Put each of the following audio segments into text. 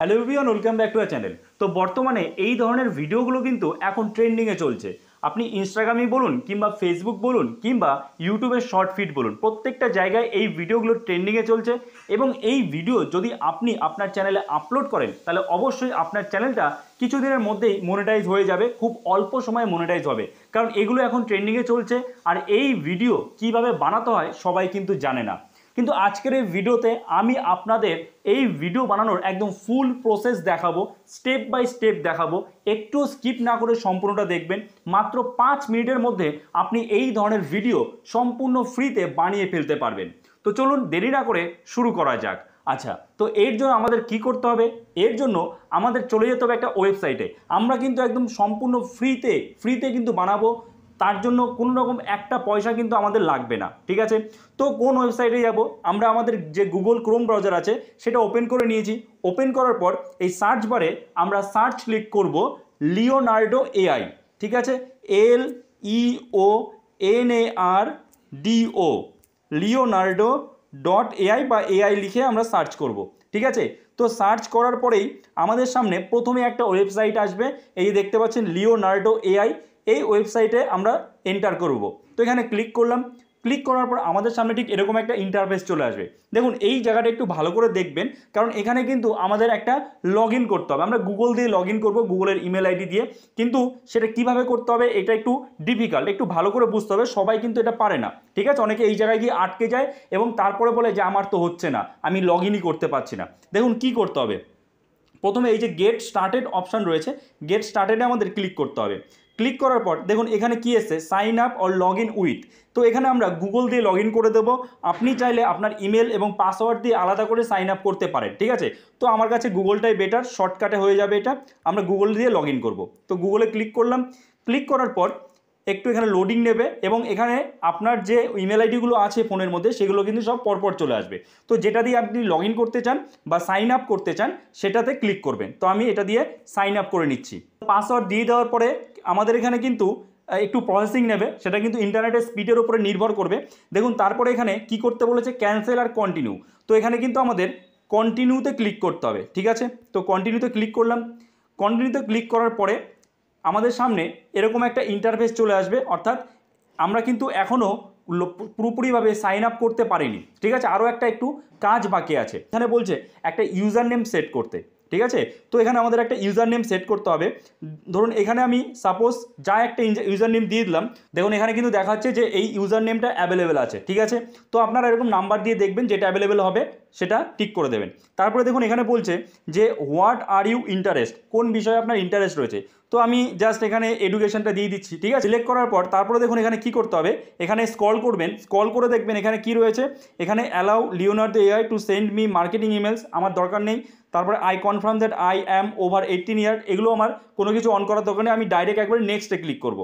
Hello everyone, welcome back to a channel. তো বর্তমানে এই ধরনের ভিডিওগুলো কিন্তু এখন ট্রেন্ডিংয়ে চলছে। আপনি ইনস্টাগ্রামই বলুন কিংবা ফেসবুক বলুন কিংবা ইউটিউবের শর্ট ফিড বলুন, প্রত্যেকটা জায়গায় এই ভিডিওগুলো ট্রেন্ডিংয়ে চলছে। এবং এই ভিডিও যদি আপনি আপনার চ্যানেলে আপলোড করেন তাহলে অবশ্যই আপনার চ্যানেলটা কিছুদিনের মধ্যেই মনিটাইজ হয়ে যাবে, খুব অল্প সময়ে মনিটাইজ হবে, কারণ এগুলো এখন ট্রেন্ডিংয়ে চলছে। আর এই ভিডিও কিভাবে বানাতে হয় সবাই কিন্তু জানে না। কিন্তু আজকের এই ভিডিওতে আমি আপনাদের এই ভিডিও বানানোর একদম ফুল প্রসেস দেখাবো, স্টেপ বাই স্টেপ দেখাবো। একটু স্কিপ না করে সম্পূর্ণটা দেখবেন। মাত্র 5 মিনিটের মধ্যে আপনি এই ধরনের ভিডিও সম্পূর্ণ ফ্রিতে বানিয়ে ফেলতে পারবেন। তো চলুন দেরি না করে শুরু করা যাক। আচ্ছা, তো এর জন্য আমাদের কি করতে হবে? এর জন্য আমাদের চলে যেতে হবে একটা ওয়েবসাইটে। আমরা কিন্তু একদম সম্পূর্ণ ফ্রিতে কিন্তু বানাবো। তার জন্য কোনো রকম একটা পয়সা কিন্তু আমাদের লাগবে না, ঠিক আছে? তো কোন ওয়েবসাইটে যাব? আমরা আমাদের যে গুগল ক্রোম ব্রাউজার আছে সেটা ওপেন করে নিয়েছি। ওপেন করার পর এই সার্চ বারে আমরা সার্চ ক্লিক করব লিওনার্ডো এআই, ঠিক আছে? LEONARDO, লিওনার্ডো .ai বা এআই লিখে আমরা সার্চ করব, ঠিক আছে? তো সার্চ করার পরেই আমাদের সামনে প্রথমে একটা ওয়েবসাইট আসবে। এই যে দেখতে পাচ্ছেন লিওনার্ডো এআই, এই ওয়েবসাইটে আমরা এন্টার করব। তো এখানে ক্লিক করলাম। ক্লিক করার পর আমাদের সামনে ঠিক এরকম একটা ইন্টারফেস চলে আসবে। দেখুন এই জায়গাটা একটু ভালো করে দেখবেন, কারণ এখানে কিন্তু আমাদের একটা লগ ইন করতে হবে। আমরা গুগল দিয়ে লগ ইন করবো, গুগলের ইমেল আইডি দিয়ে। কিন্তু সেটা কিভাবে করতে হবে এটা একটু ডিফিকাল্ট, একটু ভালো করে বুঝতে হবে। সবাই কিন্তু এটা পারে না, ঠিক আছে? অনেকে এই জায়গায় গিয়ে আটকে যায় এবং তারপরে বলে যে আমার তো হচ্ছে না, আমি লগ ইনই করতে পারছি না। দেখুন কি করতে হবে। প্রথমে এই যে গেট স্টার্টেড অপশান রয়েছে, গেট স্টার্টেডে আমাদের ক্লিক করতে হবে। ক্লিক করার পর দেখুন এখানে কি এসছে, sign up or log in with. তো এখানে আমরা গুগল দিয়ে লগ ইন করে দেবো। আপনি চাইলে আপনার ইমেল এবং পাসওয়ার্ড দিয়ে আলাদা করে সাইন আপ করতে পারেন, ঠিক আছে? তো আমার কাছে গুগলটাই বেটার, শর্টকাটে হয়ে যাবে এটা। আমরা গুগল দিয়ে লগ ইন করবো। তো গুগলে ক্লিক করলাম। ক্লিক করার পর একটু এখানে লোডিং নেবে এবং এখানে আপনার যে ইমেল আইডিগুলো আছে ফোনের মধ্যে সেগুলো কিন্তু সব পরপর চলে আসবে। তো যেটা দিয়ে আপনি লগ ইন করতে চান বা সাইন আপ করতে চান সেটাতে ক্লিক করবেন। তো আমি এটা দিয়ে সাইন আপ করে নিচ্ছি। পাসওয়ার্ড দিয়ে দেওয়ার পরে আমাদের এখানে কিন্তু একটু প্রসেসিং নেবে, সেটা কিন্তু ইন্টারনেটের স্পিডের উপরে নির্ভর করবে। দেখুন তারপরে এখানে কি করতে বলেছে, ক্যান্সেল আর কন্টিনিউ। তো এখানে কিন্তু আমাদের কন্টিনিউতে ক্লিক করতে হবে, ঠিক আছে? তো কন্টিনিউতে ক্লিক করলাম। কন্টিনিউতে ক্লিক করার পরে আমাদের সামনে এরকম একটা ইন্টারফেস চলে আসবে। অর্থাৎ আমরা কিন্তু এখনও পুরোপুরিভাবে সাইন আপ করতে পারিনি, ঠিক আছে? আরও একটু কাজ বাকি আছে। এখানে বলছে একটা ইউজার নেম সেট করতে, ঠিক আছে? তো এখানে আমাদের একটা ইউজার নেম সেট করতে হবে। ধরুন এখানে আমি সাপোজ যা একটা ইউজার নেম দিয়ে দিলাম। দেখুন এখানে কিন্তু দেখাচ্ছে যে এই ইউজার নেমটা অ্যাভেলেবেল আছে, ঠিক আছে? তো আপনারা এরকম নাম্বার দিয়ে দেখবেন, যেটা অ্যাভেলেবেল হবে সেটা টিক করে দেবেন। তারপরে দেখুন এখানে বলছে যে হোয়াট আর ইউ ইন্টারেস্ট, কোন বিষয়ে আপনার ইন্টারেস্ট রয়েছে। তো আমি জাস্ট এখানে এডুকেশনটা দিয়ে দিচ্ছি, ঠিক আছে? সিলেক্ট করার পর তারপরে দেখুন এখানে কি করতে হবে, এখানে স্ক্রল করবেন। স্ক্রল করে দেখবেন এখানে কি রয়েছে, এখানে allow Leonardo AI to send me marketing emails, আমার দরকার নেই। তারপরে I confirm that I am over 18 ইয়ার, এগুলো আমার কোনো কিছু অন করার দরকার নেই। আমি ডাইরেক্ট একবারে নেক্সটে ক্লিক করব।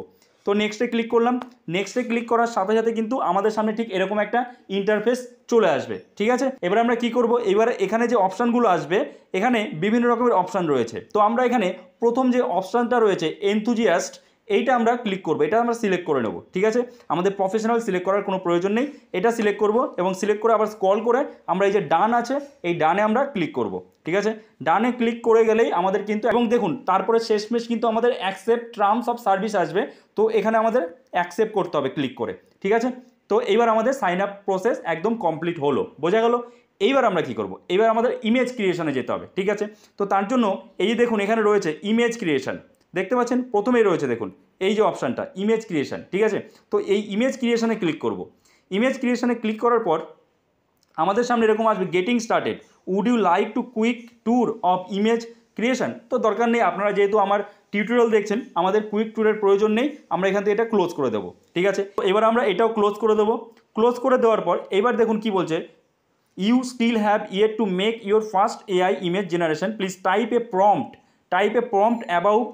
তো নেক্সটে ক্লিক করলাম। নেক্সটে ক্লিক করার সাথে সাথে কিন্তু আমাদের সামনে ঠিক এরকম একটা ইন্টারফেস চলে আসবে, ঠিক আছে? এবার আমরা কি করব, এবার এখানে যে অপশানগুলো আসবে এখানে বিভিন্ন রকমের অপশান রয়েছে। তো আমরা এখানে প্রথম যে অপশানটা রয়েছে এনথুজিয়াস্ট, এইটা আমরা ক্লিক করব। এটা আমরা সিলেক্ট করে নেব, ঠিক আছে? আমাদের প্রফেশনাল সিলেক্ট করার কোনো প্রয়োজন নেই। এটা সিলেক্ট করব এবং সিলেক্ট করে আবার স্ক্রল করে আমরা এই যে ডান আছে এই ডানে আমরা ক্লিক করব, ঠিক আছে? ডানে ক্লিক করে গেলেই আমাদের কিন্তু, এবং দেখুন তারপরে শেষমেশ কিন্তু আমাদের অ্যাকসেপ্ট টার্মস অফ সার্ভিস আসবে। তো এখানে আমাদের অ্যাকসেপ্ট করতে হবে ক্লিক করে, ঠিক আছে? তো এইবার আমাদের সাইন আপ প্রসেস একদম কমপ্লিট হলো, বোঝা গেল? এইবার আমরা কি করব, এইবার আমাদের ইমেজ ক্রিয়েশনে যেতে হবে, ঠিক আছে? তো তার জন্য এই যে দেখুন এখানে রয়েছে ইমেজ ক্রিয়েশন, দেখতে পাচ্ছেন প্রথমেই রয়েছে দেখুন এই যে অপশানটা ইমেজ ক্রিয়েশন, ঠিক আছে? তো এই ইমেজ ক্রিয়েশনে ক্লিক করব। ইমেজ ক্রিয়েশনে ক্লিক করার পর আমাদের সামনে এরকম আসবে getting started, would you like to quick tour of image creation. তো দরকার নেই, আপনারা যেহেতু আমার টিউটোরিয়াল দেখছেন আমাদের কুইক ট্যুরের প্রয়োজন নেই। আমরা এখান থেকে এটা ক্লোজ করে দেবো, ঠিক আছে? তো এবার আমরা এটাও ক্লোজ করে দেবো। ক্লোজ করে দেওয়ার পর এবার দেখুন কি বলছে, you still have yet to make your first AI image generation, please type a prompt about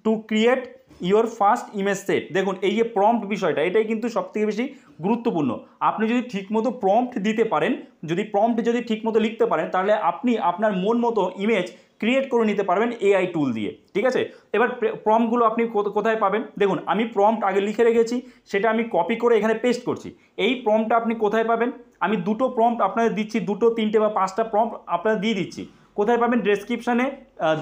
to create your first image set. দেখুন এই যে প্রম্পট বিষয়টা, এটাই কিন্তু সবথেকে বেশি গুরুত্বপূর্ণ। আপনি যদি ঠিকমতো প্রম্পট দিতে পারেন, যদি ঠিকমতো লিখতে পারেন, তাহলে আপনি আপনার মন মতো ইমেজ ক্রিয়েট করে নিতে পারবেন এআই টুল দিয়ে, ঠিক আছে? এবার প্রম্পটগুলো আপনি কোথায় পাবেন, দেখুন আমি প্রম্পট আগে লিখে রেখেছি, সেটা আমি কপি করে এখানে পেস্ট করছি। এই প্রম্পটটা আপনি কোথায় পাবেন, আমি দুটো প্রম্পট আপনাদের দিচ্ছি, দুটো তিনটে বা পাঁচটা প্রম্পট আপনাদের দিয়ে দিচ্ছি। কোথায় পাবেন? ডেসক্রিপশানে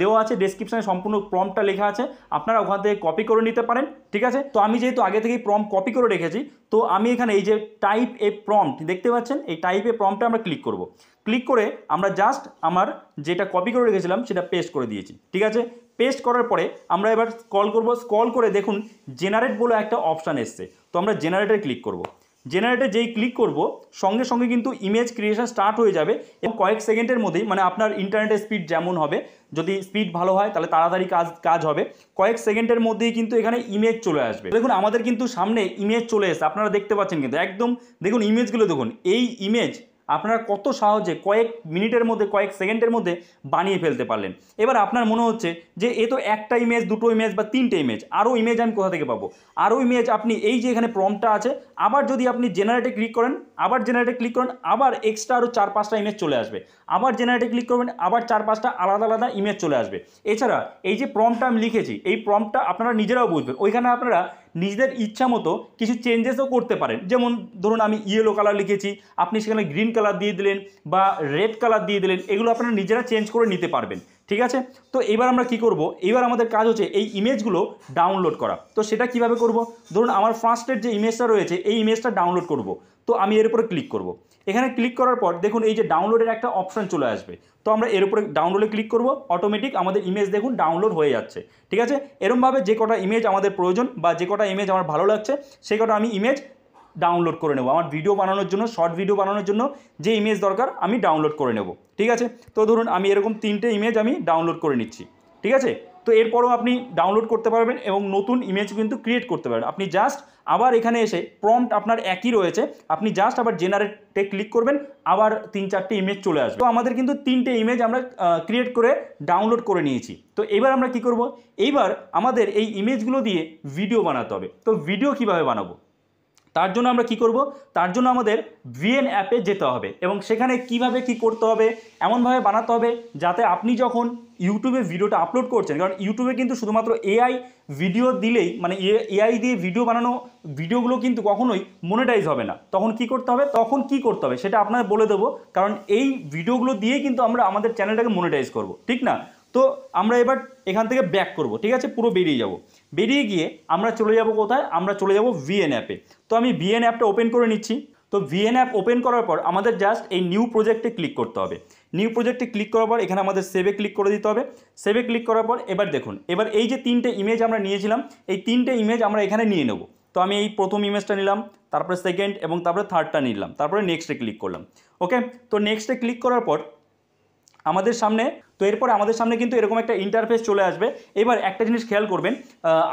দেওয়া আছে, ডেসক্রিপশানে সম্পূর্ণ প্রম্পটটা লেখা আছে, আপনারা ওখান থেকে কপি করে নিতে পারেন। ঠিক আছে, তো আমি যেহেতু আগে থেকেই প্রম্পট কপি করে রেখেছি, তো আমি এখানে এই যে টাইপ এ প্রম্পট দেখতে পাচ্ছেন, এই টাইপ এ প্রম্পটে আমরা ক্লিক করব। ক্লিক করে আমরা জাস্ট আমার যেটা কপি করে রেখেছিলাম সেটা পেস্ট করে দিয়েছি। ঠিক আছে, পেস্ট করার পরে আমরা এবার স্ক্রল করব। স্ক্রল করে দেখুন জেনারেট বলে একটা অপশান এসছে, তো আমরা জেনারেটে ক্লিক করব। জেনারেটে যেই ক্লিক করব সঙ্গে সঙ্গে কিন্তু ইমেজ ক্রিয়েশন স্টার্ট হয়ে যাবে এবং কয়েক সেকেন্ডের মধ্যেই, মানে আপনার ইন্টারনেটের স্পিড যেমন হবে, যদি স্পিড ভালো হয় তাহলে তাড়াতাড়ি কাজ হবে, কয়েক সেকেন্ডের মধ্যেই কিন্তু এখানে ইমেজ চলে আসবে। দেখুন আমাদের কিন্তু সামনে ইমেজ চলে এসেছে, আপনারা দেখতে পাচ্ছেন কিন্তু একদম, দেখুন ইমেজগুলো দেখুন, এই ইমেজ আপনারা কত সহজে কয়েক মিনিটের মধ্যে, কয়েক সেকেন্ডের মধ্যে বানিয়ে ফেলতে পারলেন। এবার আপনার মনে হচ্ছে যে এ তো একটা ইমেজ, দুটো ইমেজ বা তিনটে ইমেজ, আরও ইমেজ আমি কোথা থেকে পাবো? আরও ইমেজ আপনি এই যে এখানে প্রম্পটটা আছে, আবার যদি আপনি জেনারেটে ক্লিক করেন, আবার জেনারেটে ক্লিক করেন, আবার এক্সট্রা আরও 4-5টা ইমেজ চলে আসবে। আবার জেনারেটে ক্লিক করবেন, আবার 4-5টা আলাদা আলাদা ইমেজ চলে আসবে। এছাড়া এই যে প্রম্পটটা আমি লিখেছি, এই প্রম্পটটা আপনারা নিজেরাও বুঝবেন, ওইখানে আপনারা নিজেদের ইচ্ছা মতো কিছু চেঞ্জেসও করতে পারেন। যেমন ধরুন আমি ইয়েলো কালার লিখেছি, আপনি সেখানে গ্রিন কালার দিয়ে দিলেন বা রেড কালার দিয়ে দিলেন, এগুলো আপনারা নিজেরা চেঞ্জ করে নিতে পারবেন। ঠিক আছে, তো এবার আমরা কি করব? এবার আমাদের কাজ হচ্ছে এই ইমেজগুলো ডাউনলোড করা। তো সেটা কিভাবে করব? ধরুন আমার ফার্স্টের যে ইমেজটা রয়েছে এই ইমেজটা ডাউনলোড করব, তো আমি এর উপরে ক্লিক করব। এখানে ক্লিক করার পর দেখুন এই যে ডাউনলোডের একটা অপশান চলে আসবে, তো আমরা এর উপরে ডাউনলোডে ক্লিক করব, অটোমেটিক আমাদের ইমেজ দেখুন ডাউনলোড হয়ে যাচ্ছে। ঠিক আছে, এরমভাবে যে কটা ইমেজ আমাদের প্রয়োজন বা যে কটা ইমেজ আমার ভালো লাগছে সেই কটা আমি ইমেজ ডাউনলোড করে নেব। আমার ভিডিও বানানোর জন্য, শর্ট ভিডিও বানানোর জন্য যে ইমেজ দরকার আমি ডাউনলোড করে নেব। ঠিক আছে, তো ধরুন আমি এরকম 3টে ইমেজ আমি ডাউনলোড করে নিচ্ছি। ঠিক আছে, তো এরপরও আপনি ডাউনলোড করতে পারবেন এবং নতুন ইমেজ কিন্তু ক্রিয়েট করতে পারবেন। আপনি জাস্ট আবার এখানে এসে প্রম্পট আপনার একই রয়েছে, আপনি জাস্ট আবার জেনারেটে ক্লিক করবেন, আবার 3-4টে ইমেজ চলে আসবে। তো আমাদের কিন্তু 3টে ইমেজ আমরা ক্রিয়েট করে ডাউনলোড করে নিয়েছি। তো এবার আমরা কি করব? এইবার আমাদের এই ইমেজগুলো দিয়ে ভিডিও বানাতে হবে। তো ভিডিও কিভাবে বানাবো? তার জন্য আমরা কি করব? তার জন্য আমাদের ভিএন অ্যাপে যেতে হবে এবং সেখানে কিভাবে কি করতে হবে, এমনভাবে বানাতে হবে যাতে আপনি যখন ইউটিউবে ভিডিওটা আপলোড করছেন, কারণ ইউটিউবে কিন্তু শুধুমাত্র এআই ভিডিও দিলেই, মানে এআই দিয়ে ভিডিও বানানো ভিডিওগুলো কিন্তু কখনোই মনিটাইজ হবে না। তখন কি করতে হবে সেটা আপনাদের বলে দেবো, কারণ এই ভিডিওগুলো দিয়েই কিন্তু আমরা আমাদের চ্যানেলটাকে মনিটাইজ করব, ঠিক না? তো আমরা এবার এখান থেকে ব্যাক করব। ঠিক আছে, পুরো বেরিয়ে যাব। বেরিয়ে গিয়ে আমরা চলে যাব কোথায়? আমরা চলে যাব ভিএন অ্যাপে। তো আমি ভিএন অ্যাপটা ওপেন করে নিচ্ছি। তো ভিএন অ্যাপ ওপেন করার পর আমাদের জাস্ট এই নিউ প্রজেক্টে ক্লিক করতে হবে। নিউ প্রজেক্টে ক্লিক করার পর এখানে আমাদের সেভে ক্লিক করে দিতে হবে। সেভে ক্লিক করার পর এবার দেখুন, এবার এই যে 3টে ইমেজ আমরা নিয়েছিলাম, এই 3টে ইমেজ আমরা এখানে নিয়ে নেব। তো আমি এই প্রথম ইমেজটা নিলাম, তারপরে সেকেন্ড এবং তারপরে থার্ডটা নিলাম, তারপরে নেক্সটে ক্লিক করলাম। ওকে, তো নেক্সটে ক্লিক করার পর আমাদের সামনে, তো এরপরে আমাদের সামনে কিন্তু এরকম একটা ইন্টারফেস চলে আসবে। এবার একটা জিনিস খেয়াল করবেন,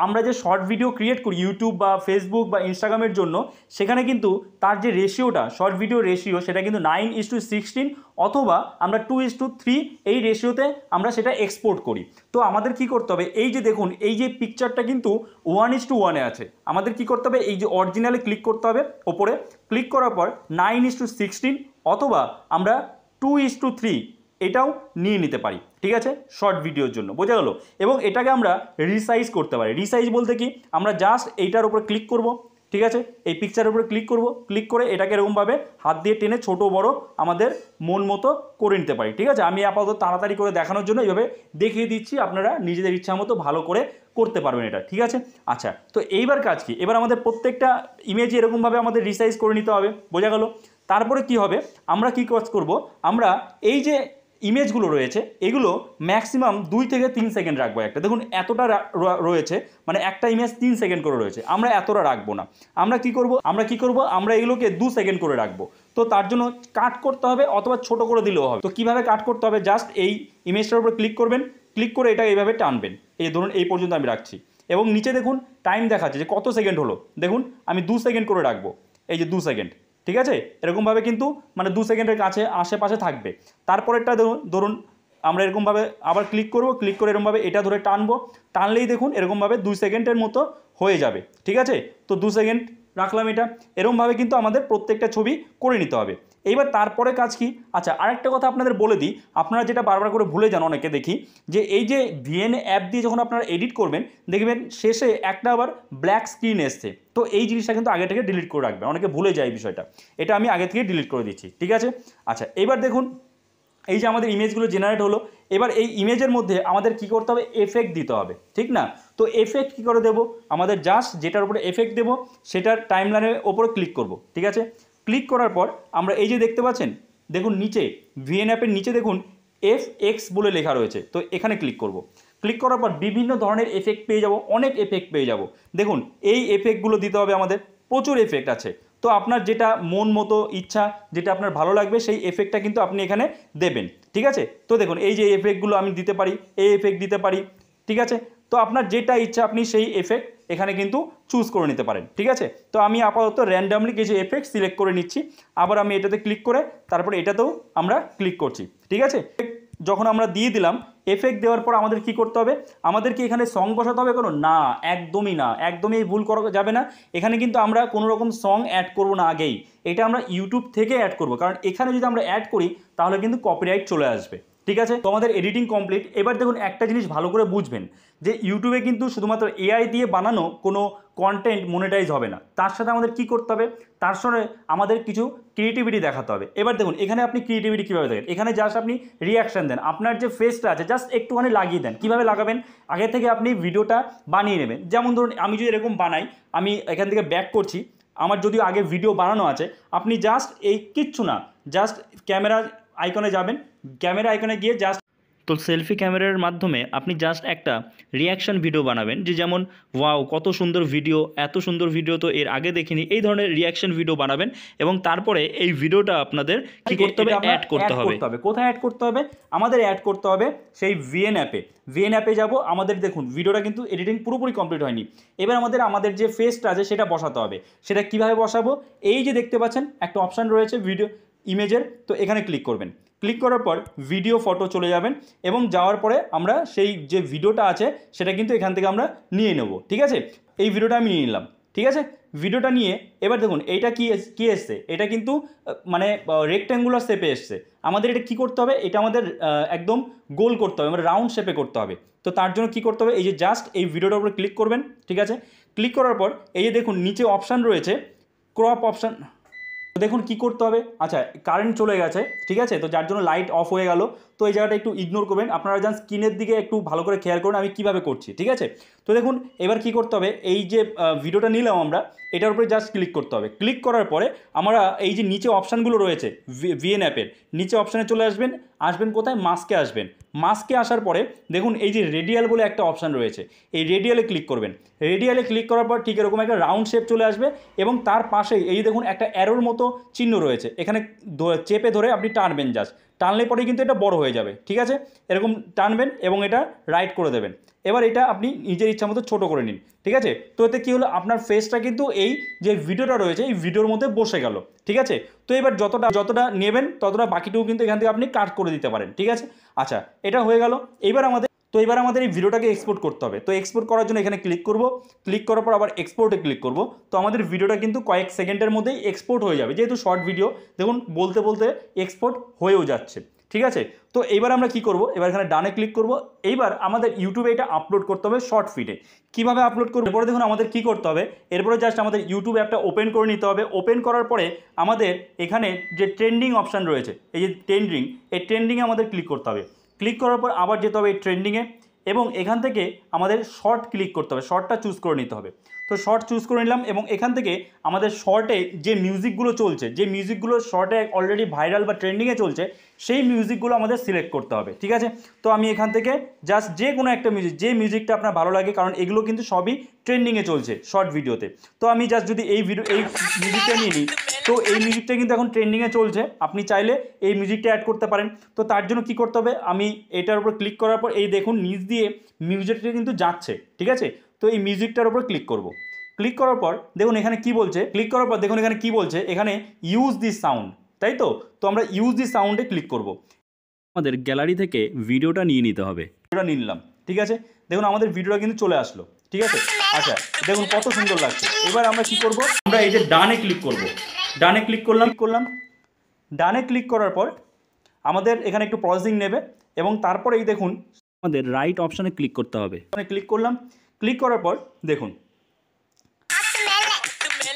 আমরা যে শর্ট ভিডিও ক্রিয়েট করি ইউটিউব বা ফেসবুক বা ইনস্টাগ্রামের জন্য, সেখানে কিন্তু তার যে রেশিওটা, শর্ট ভিডিও রেশিও, সেটা কিন্তু 9:16 অথবা আমরা 2:3 এই রেশিওতে আমরা সেটা এক্সপোর্ট করি। তো আমাদের কি করতে হবে? এই যে দেখুন, এই যে পিকচারটা কিন্তু 1:1 আছে। আমাদের কি করতে হবে? এই যে অরিজিনালে ক্লিক করতে হবে, ওপরে ক্লিক করার পর 9:16 অথবা আমরা 2:3 এটাও নিয়ে নিতে পারি। ঠিক আছে, শর্ট ভিডিওর জন্য, বোঝা গেল? এবং এটাকে আমরা রিসাইজ করতে পারি। রিসাইজ বলতে কি, আমরা জাস্ট এইটার উপর ক্লিক করব। ঠিক আছে, এই পিকচারের উপরে ক্লিক করব, ক্লিক করে এটাকে এরকমভাবে হাত দিয়ে টেনে ছোট বড় আমাদের মন মতো করে নিতে পারি। ঠিক আছে, আমি আপাতত তাড়াতাড়ি করে দেখানোর জন্য এইভাবে দেখিয়ে দিচ্ছি, আপনারা নিজেদের ইচ্ছা মতো ভালো করে করতে পারবেন এটা। ঠিক আছে, আচ্ছা, তো এইবার কাজ কি? এবার আমাদের প্রত্যেকটা ইমেজ এরকমভাবে আমাদের রিসাইজ করে নিতে হবে, বোঝা গেল? তারপরে কি হবে? আমরা কি কাজ করব? আমরা এই যে ইমেজগুলো রয়েছে এগুলো ম্যাক্সিমাম 2 থেকে 3 সেকেন্ড রাখবো। একটা দেখুন এতটা রয়েছে, মানে একটা ইমেজ 3 সেকেন্ড করে রয়েছে, আমরা এতটা রাখবো না। আমরা কি করব? আমরা এগুলোকে 2 সেকেন্ড করে রাখবো। তো তার জন্য কাট করতে হবে অথবা ছোট করে দিলেও হবে। তো কিভাবে কাট করতে হবে? জাস্ট এই ইমেজটার উপর ক্লিক করবেন, ক্লিক করে এটা এইভাবে টানবেন। এই ধরুন এই পর্যন্ত আমি রাখছি এবং নিচে দেখুন টাইম দেখাচ্ছে যে কত সেকেন্ড হলো। দেখুন আমি 2 সেকেন্ড করে রাখবো, এই যে 2 সেকেন্ড। ঠিক আছে, এরকমভাবে কিন্তু মানে 2 সেকেন্ডের কাছে আশেপাশে থাকবে। তারপরেরটা ধরুন আমরা এরকমভাবে আবার ক্লিক করব, ক্লিক করে এরকমভাবে এটা ধরে টানবো, টানলেই দেখুন এরকমভাবে 2 সেকেন্ডের মতো হয়ে যাবে। ঠিক আছে, তো 2 সেকেন্ড রাখলাম এটা। এরকমভাবে কিন্তু আমাদের প্রত্যেকটা ছবি করে নিতে হবে। এইবার তারপরে কাজ কি? আচ্ছা, আরেকটা কথা আপনাদের বলে দিই, আপনারা যেটা বারবার করে ভুলে যান অনেকে দেখি, যে এই যে ভিএন অ্যাপ দিয়ে যখন আপনারা এডিট করবেন দেখবেন শেষে একটা আবার ব্ল্যাক স্ক্রিন এসছে। তো এই জিনিসটা কিন্তু আগে থেকে ডিলিট করে রাখবেন, অনেকে ভুলে যায় এই বিষয়টা। এটা আমি আগে থেকে ডিলিট করে দিচ্ছি। ঠিক আছে, আচ্ছা, এইবার দেখুন এই যে আমাদের ইমেজগুলো জেনারেট হলো, এবার এই ইমেজের মধ্যে আমাদের কি করতে হবে, এফেক্ট দিতে হবে, ঠিক না? তো এফেক্ট কী করে দেবো, আমাদের জাস্ট যেটার উপরে এফেক্ট দেবো সেটার টাইমলাইনের ওপরে ক্লিক করব, ঠিক আছে? ক্লিক করার পর আমরা এই যে দেখতে পাচ্ছেন, দেখুন নিচে ভিএন অ্যাপের নিচে দেখুন FX বলে লেখা রয়েছে, তো এখানে ক্লিক করব। ক্লিক করার পর বিভিন্ন ধরনের এফেক্ট পেয়ে যাব, অনেক এফেক্ট পেয়ে যাব। দেখুন এই এফেক্টগুলো দিতে হবে আমাদের, প্রচুর এফেক্ট আছে। তো আপনার যেটা মন মতো ইচ্ছা, যেটা আপনার ভালো লাগবে সেই এফেক্টটা কিন্তু আপনি এখানে দেবেন, ঠিক আছে? তো দেখুন এই যে এফেক্টগুলো আমি দিতে পারি, এই এফেক্ট দিতে পারি, ঠিক আছে? তো আপনার যেটা ইচ্ছা আপনি সেই এফেক্ট এখানে কিন্তু চুজ করে নিতে পারেন, ঠিক আছে? তো আমি আপাতত র্যান্ডামলি কিছু এফেক্ট সিলেক্ট করে নিচ্ছি, আবার আমি এটাতে ক্লিক করে তারপরে এটাতেও আমরা ক্লিক করছি, ঠিক আছে? যখন আমরা দিয়ে দিলাম, এফেক্ট দেওয়ার পর আমাদের কি করতে হবে, আমাদের কি এখানে সং বসাতে হবে কোনো? না, একদমই না, একদমই ভুল করা যাবে না। এখানে কিন্তু আমরা কোনো রকম সং অ্যাড করব না আগেই, এটা আমরা ইউটিউব থেকে অ্যাড করব, কারণ এখানে যদি আমরা অ্যাড করি তাহলে কিন্তু কপিরাইট চলে আসবে, ঠিক আছে? তো আমাদের এডিটিং কমপ্লিট। এবার দেখুন একটা জিনিস ভালো করে বুঝবেন যে ইউটিউবে কিন্তু শুধুমাত্র এআই দিয়ে বানানো কোনো কন্টেন্ট মনিটাইজ হবে না, তার সাথে আমাদের কি করতে হবে, তার সাথে আমাদের কিছু ক্রিয়েটিভিটি দেখাতে হবে। এবার দেখুন এখানে আপনি ক্রিয়েটিভিটি কীভাবে দেখেন, এখানে জাস্ট আপনি রিয়াকশান দেন, আপনার যে ফেসটা আছে জাস্ট একটুখানি লাগিয়ে দেন। কীভাবে লাগাবেন, আগে থেকে আপনি ভিডিওটা বানিয়ে নেবেন। যেমন ধরুন আমি যদি এরকম বানাই, আমি এখান থেকে ব্যাক করছি, আমার যদিও আগে ভিডিও বানানো আছে, আপনি জাস্ট এই কিচ্ছু না, জাস্ট ক্যামেরা আইকনে যাবেন, ক্যামেরা আইকনে গিয়ে জাস্ট তো সেলফি ক্যামেরার মাধ্যমে আপনি জাস্ট একটা রিয়াকশান ভিডিও বানাবেন, যে যেমন ওয়াও কত সুন্দর ভিডিও, এত সুন্দর ভিডিও তো এর আগে দেখিনি, এই ধরনের রিয়াকশান ভিডিও বানাবেন এবং তারপরে এই ভিডিওটা আপনাদের কী করতে হবে, অ্যাড করতে হবে। কোথায় অ্যাড করতে হবে, আমাদের অ্যাড করতে হবে সেই ভিএন অ্যাপে। ভিএন অ্যাপে যাব, আমাদের দেখুন ভিডিওটা কিন্তু এডিটিং পুরোপুরি কমপ্লিট হয়নি। এবার আমাদের যে ফেসটা আছে সেটা বসাতে হবে। সেটা কিভাবে বসাবো, এই যে দেখতে পাচ্ছেন একটা অপশান রয়েছে ভিডিও ইমেজের, তো এখানে ক্লিক করবেন। ক্লিক করার পর ভিডিও ফটো চলে যাবেন এবং যাওয়ার পরে আমরা সেই যে ভিডিওটা আছে সেটা কিন্তু এখান থেকে আমরা নিয়ে নেব, ঠিক আছে? এই ভিডিওটা আমি নিয়ে নিলাম, ঠিক আছে? ভিডিওটা নিয়ে এবার দেখুন এইটা কি এসছে, এটা কিন্তু মানে রেক্ট্যাঙ্গুলার শেপে এসছে। আমাদের এটা কি করতে হবে, এটা আমাদের একদম গোল করতে হবে, মানে রাউন্ড শেপে করতে হবে। তো তার জন্য কি করতে হবে, এই যে জাস্ট এই ভিডিওটার উপরে ক্লিক করবেন, ঠিক আছে? ক্লিক করার পর এই যে দেখুন নিচে অপশান রয়েছে, ক্রপ অপশান। তো দেখুন কি করতে হবে, আচ্ছা কারেন্ট চলে গেছে, ঠিক আছে? তো যার জন্য লাইট অফ হয়ে গেল, তো এই জায়গাটা একটু ইগনোর করবেন, আপনারা জাস্ট স্ক্রিনের দিকে একটু ভালো করে খেয়াল করুন আমি কিভাবে করছি, ঠিক আছে? তো দেখুন এবার কি করতে হবে, এই যে ভিডিওটা নিলাম আমরা, এটার উপরে জাস্ট ক্লিক করতে হবে। ক্লিক করার পরে আমরা এই যে নিচে অপশানগুলো রয়েছে ভিএন অ্যাপের নিচে অপশানে চলে আসবেন কোথায়, মাস্কে আসবেন। মাস্কে আসার পরে দেখুন এই যে রেডিয়াল বলে একটা অপশান রয়েছে, এই রেডিয়ালে ক্লিক করবেন। রেডিয়ালে ক্লিক করার পর ঠিক এরকম একটা রাউন্ড শেপ চলে আসবে এবং তার পাশেই এই দেখুন একটা অ্যারোর মতো চিহ্ন রয়েছে, এখানে চেপে ধরে আপনি টানবেন, জাস্ট টানলে পরেই কিন্তু এটা বড় হয়ে যাবে, ঠিক আছে? এরকম টানবেন এবং এটা রাইট করে দেবেন। এবার এটা আপনি নিজের ইচ্ছা মতো ছোটো করে নিন, ঠিক আছে? তো এতে কী হলো, আপনার ফেসটা কিন্তু এই যে ভিডিওটা রয়েছে এই ভিডিওর মধ্যে বসে গেল, ঠিক আছে? তো এবার যতটা নেবেন ততটা বাকিটুকু কিন্তু এখান থেকে আপনি কাট করে দিতে পারেন, ঠিক আছে? আচ্ছা এটা হয়ে গেল। এবার আমাদের এই ভিডিওটাকে এক্সপোর্ট করতে হবে। তো এক্সপোর্ট করার জন্য এখানে ক্লিক করব, ক্লিক করার পর আবার এক্সপোর্টে ক্লিক করব। তো আমাদের ভিডিওটা কিন্তু কয়েক সেকেন্ডের মধ্যেই এক্সপোর্ট হয়ে যাবে, যেহেতু শর্ট ভিডিও দেখুন বলতে বলতে এক্সপোর্ট হয়েও যাচ্ছে, ঠিক আছে? তো এবার আমরা কি করব, এবার এখানে ডানে ক্লিক করব। এইবার আমাদের ইউটিউবে এটা আপলোড করতে হবে শর্ট ফিডে। কীভাবে আপলোড করবো, এরপরে দেখুন আমাদের কি করতে হবে, এরপরে জাস্ট আমাদের ইউটিউব অ্যাপটা ওপেন করে নিতে হবে। ওপেন করার পরে আমাদের এখানে যে ট্রেন্ডিং অপশান রয়েছে, এই যে ট্রেন্ডিং, এই ট্রেন্ডিংয়ে আমাদের ক্লিক করতে হবে। ক্লিক করার পর আবার যেতে হবে এই ট্রেন্ডিংয়ে এবং এখান থেকে আমাদের শর্ট ক্লিক করতে হবে, শর্টটা চুজ করে নিতে হবে। তো শর্ট চুজ করে নিলাম এবং এখান থেকে আমাদের শর্টে যে মিউজিকগুলো চলছে, যে মিউজিকগুলো শর্টে অলরেডি ভাইরাল বা ট্রেন্ডিংয়ে চলছে, সেই মিউজিকগুলো আমাদের সিলেক্ট করতে হবে, ঠিক আছে? তো আমি এখান থেকে জাস্ট যে কোনো একটা মিউজিক, যে মিউজিকটা আপনার ভালো লাগে, কারণ এগুলো কিন্তু সবই ট্রেন্ডিংয়ে চলছে শর্ট ভিডিওতে। তো আমি জাস্ট যদি এই মিউজিকটা নিয়ে নিই, তো এই মিউজিকটা কিন্তু এখন ট্রেন্ডিংয়ে চলছে, আপনি চাইলে এই মিউজিকটা অ্যাড করতে পারেন। তো তার জন্য কি করতে হবে, আমি এটার উপর ক্লিক করার পর এই দেখুন নিচ দিয়ে মিউজিকটা কিন্তু যাচ্ছে, ঠিক আছে? তো এই মিউজিকটার উপর ক্লিক করব। ক্লিক করার পর দেখুন এখানে কি বলছে, এখানে ইউজ দিস সাউন্ড, তাই তো? তো আমরা ইউজ দিস সাউন্ডে ক্লিক করব। আমাদের গ্যালারি থেকে ভিডিওটা নিয়ে নিতে হবে, ভিডিওটা নিয়ে নিলাম, ঠিক আছে? দেখুন আমাদের ভিডিওটা কিন্তু চলে আসলো, ঠিক আছে? আচ্ছা দেখুন কত সুন্দর লাগছে। এবার আমরা কি করব, আমরা এই যে ডানে ক্লিক করব, ডানে ক্লিক করলাম। ডানে ক্লিক করার পর আমাদের এখানে একটু প্রসেসিং নেবে এবং তারপরে এই দেখুন আমাদের রাইট অপশানে ক্লিক করতে হবে। ক্লিক করলাম, ক্লিক করার পর দেখুন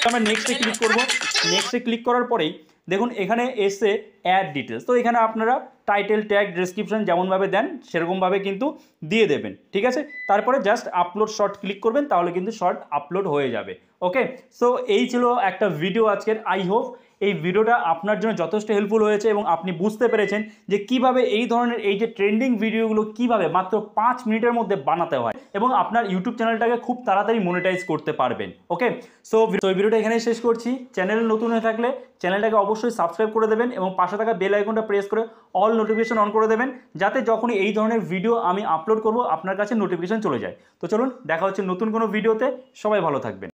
আমরা নেক্সটে ক্লিক করব। নেক্সটে ক্লিক করার পরেই দেখুন এখানে এসে অ্যাড ডিটেলস, তো এখানে আপনারা টাইটেল ট্যাগ ডেসক্রিপশন যেমনভাবে দেন সেরকমভাবে কিন্তু দিয়ে দেবেন, ঠিক আছে। তারপরে জাস্ট আপলোড শর্ট ক্লিক করবেন, তাহলে কিন্তু শর্ট আপলোড হয়ে যাবে। ওকে, সো এই ছিল একটা ভিডিও আজকের। আই হোপ এই ভিডিওটা আপনার জন্য যথেষ্ট হেল্পফুল হয়েছে এবং আপনি বুঝতে পেরেছেন যে কিভাবে এই ধরনের এই যে ট্রেন্ডিং ভিডিওগুলো কিভাবে মাত্র 5 মিনিটের মধ্যে বানাতে হয় এবং আপনার ইউটিউব চ্যানেলটাকে খুব তাড়াতাড়ি মনিটাইজ করতে পারবেন। ওকে, সো এই ভিডিওটা এখানেই শেষ করছি। চ্যানেল নতুন হয়ে থাকলে চ্যানেলটাকে অবশ্যই সাবস্ক্রাইব করে দেবেন এবং পাশে থাকা বেল আইকনটা প্রেস করে অল নোটিফিকেশন অন করে দেবেন, যাতে যখনই এই ধরনের ভিডিও আমি আপলোড করব আপনার কাছে নোটিফিকেশন চলে যায়। তো চলুন, দেখা হচ্ছে নতুন কোনো ভিডিওতে। সবাই ভালো থাকবেন।